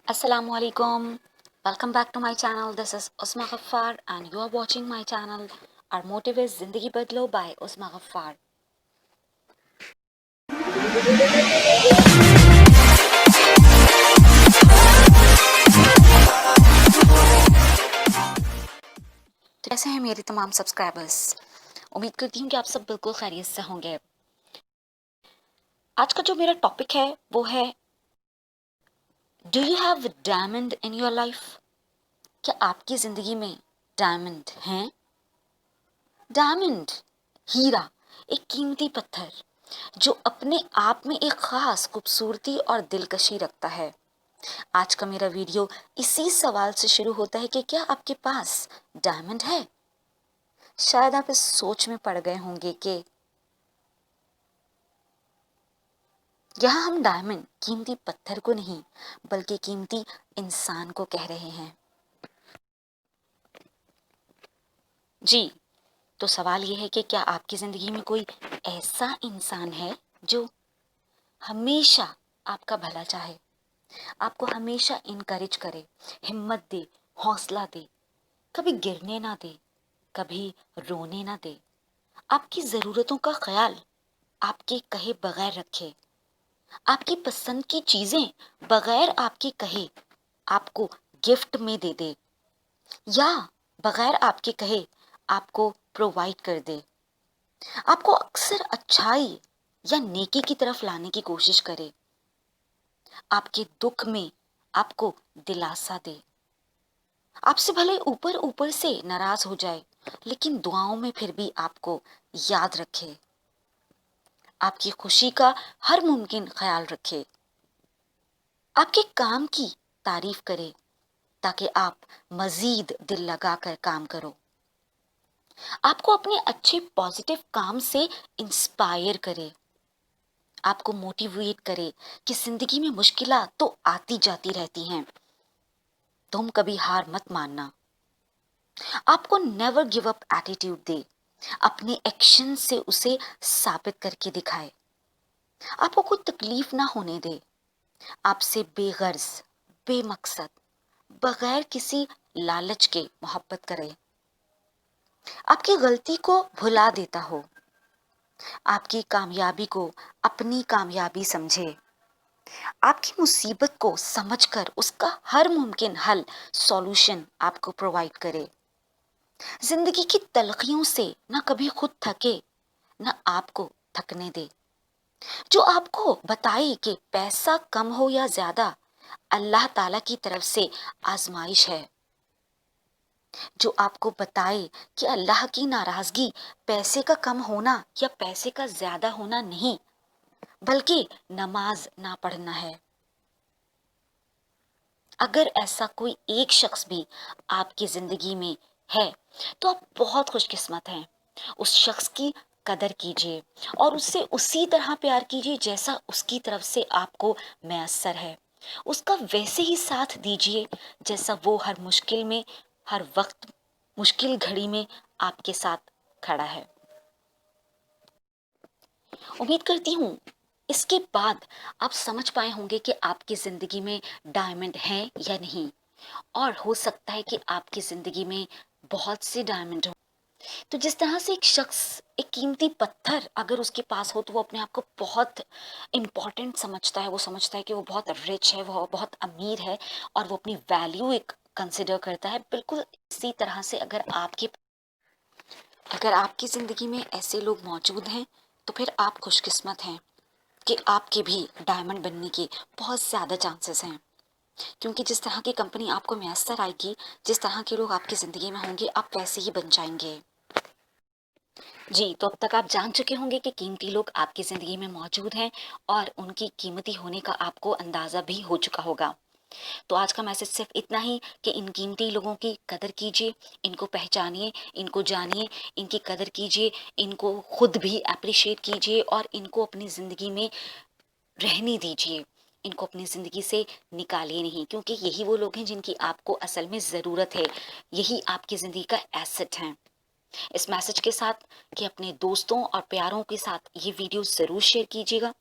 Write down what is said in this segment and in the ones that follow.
Assalamu alaikum. Welcome back to my channel. This is Usma Ghaffar and you are watching my channel. Our motive is Zindagi Badlo by Usma Ghaffar. तो कैसे हैं मेरे तमाम subscribers? उम्मीद करती हूँ कि आप सब बिल्कुल खैरियत से होंगे। आज का जो मेरा टॉपिक है वो है do you have diamond in your life? क्या आपकी ज़िंदगी में डायमंड हैं? डायमंड, हीरा, एक कीमती पत्थर जो अपने आप में एक ख़ास खूबसूरती और दिलकशी रखता है। आज का मेरा वीडियो इसी सवाल से शुरू होता है कि क्या आपके पास डायमंड है? शायद आप इस सोच में पड़ गए होंगे कि यहाँ हम डायमंड कीमती पत्थर को नहीं बल्कि कीमती इंसान को कह रहे हैं। जी, तो सवाल ये है कि क्या आपकी ज़िंदगी में कोई ऐसा इंसान है जो हमेशा आपका भला चाहे, आपको हमेशा इनकरेज करे, हिम्मत दे, हौसला दे, कभी गिरने ना दे, कभी रोने ना दे, आपकी ज़रूरतों का ख्याल आपके कहे बगैर रखे, आपकी पसंद की चीज़ें बगैर आपके कहे आपको गिफ्ट में दे दे या बगैर आपके कहे आपको प्रोवाइड कर दे, आपको अक्सर अच्छाई या नेकी की तरफ लाने की कोशिश करे, आपके दुख में आपको दिलासा दे, आपसे भले ऊपर ऊपर से नाराज हो जाए लेकिन दुआओं में फिर भी आपको याद रखे, आपकी खुशी का हर मुमकिन ख्याल रखे, आपके काम की तारीफ करे ताकि आप मजीद दिल लगाकर काम करो, आपको अपने अच्छे पॉजिटिव काम से इंस्पायर करे, आपको मोटिवेट करे कि जिंदगी में मुश्किलात तो आती जाती रहती हैं, तुम कभी हार मत मानना, आपको नेवर गिव अप एटीट्यूड दे, अपने एक्शन से उसे साबित करके दिखाए, आपको कोई तकलीफ ना होने दे, आपसे बेगर्ज, बेमकसद, बगैर किसी लालच के मोहब्बत करे, आपकी गलती को भुला देता हो, आपकी कामयाबी को अपनी कामयाबी समझे, आपकी मुसीबत को समझकर उसका हर मुमकिन हल सॉल्यूशन आपको प्रोवाइड करे, जिंदगी की तलखियों से ना कभी खुद थके ना आपको थकने दे, जो आपको बताए कि पैसा कम हो या ज्यादा अल्लाह ताला की तरफ से आजमाइश है, जो आपको बताए कि अल्लाह की नाराजगी पैसे का कम होना या पैसे का ज्यादा होना नहीं बल्कि नमाज ना पढ़ना है। अगर ऐसा कोई एक शख्स भी आपकी जिंदगी में है तो आप बहुत खुशकिस्मत हैं। उस शख्स की कदर कीजिए और उससे उसी तरह प्यार कीजिए जैसा उसकी तरफ से आपको मैसर है, उसका वैसे ही साथ दीजिए जैसा वो हर मुश्किल में, हर वक्त, मुश्किल घड़ी में आपके साथ खड़ा है। उम्मीद करती हूँ इसके बाद आप समझ पाए होंगे कि आपकी जिंदगी में डायमंड है या नहीं, और हो सकता है कि आपकी जिंदगी में बहुत से डायमंड हो। तो जिस तरह से एक शख्स एक कीमती पत्थर अगर उसके पास हो तो वो अपने आप को बहुत इम्पोर्टेंट समझता है, वो समझता है कि वो बहुत रिच है, वो बहुत अमीर है और वो अपनी वैल्यू एक कंसिडर करता है। बिल्कुल इसी तरह से अगर आपकी ज़िंदगी में ऐसे लोग मौजूद हैं तो फिर आप खुशकिस्मत हैं कि आपके भी डायमंड बनने के बहुत ज़्यादा चांसेस हैं, क्योंकि जिस तरह की कंपनी आपको मैसर आएगी, जिस तरह के लोग आपकी ज़िंदगी में होंगे, आप वैसे ही बन जाएंगे। जी, तो अब तक आप जान चुके होंगे कि कीमती लोग आपकी ज़िंदगी में मौजूद हैं और उनकी कीमती होने का आपको अंदाज़ा भी हो चुका होगा। तो आज का मैसेज सिर्फ इतना ही कि इन कीमती लोगों की कदर कीजिए, इनको पहचानिए, इनको जानिए, इनकी कदर कीजिए, इनको खुद भी अप्रिशिएट कीजिए और इनको अपनी ज़िंदगी में रहने दीजिए, इनको अपनी ज़िंदगी से निकालिए नहीं, क्योंकि यही वो लोग हैं जिनकी आपको असल में ज़रूरत है, यही आपकी ज़िंदगी का एसेट हैं। इस मैसेज के साथ कि अपने दोस्तों और प्यारों के साथ ये वीडियो ज़रूर शेयर कीजिएगा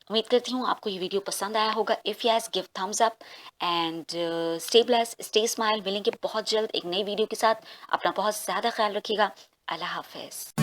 उम्मीद करती हूँ आपको ये वीडियो पसंद आया होगा. If yes, give Thums up and stay blessed, stay smile. मिलेंगे बहुत जल्द एक नई वीडियो के साथ. अपना बहुत ज़्यादा ख्याल रखिएगा. अल्लाह हाफ़िज़.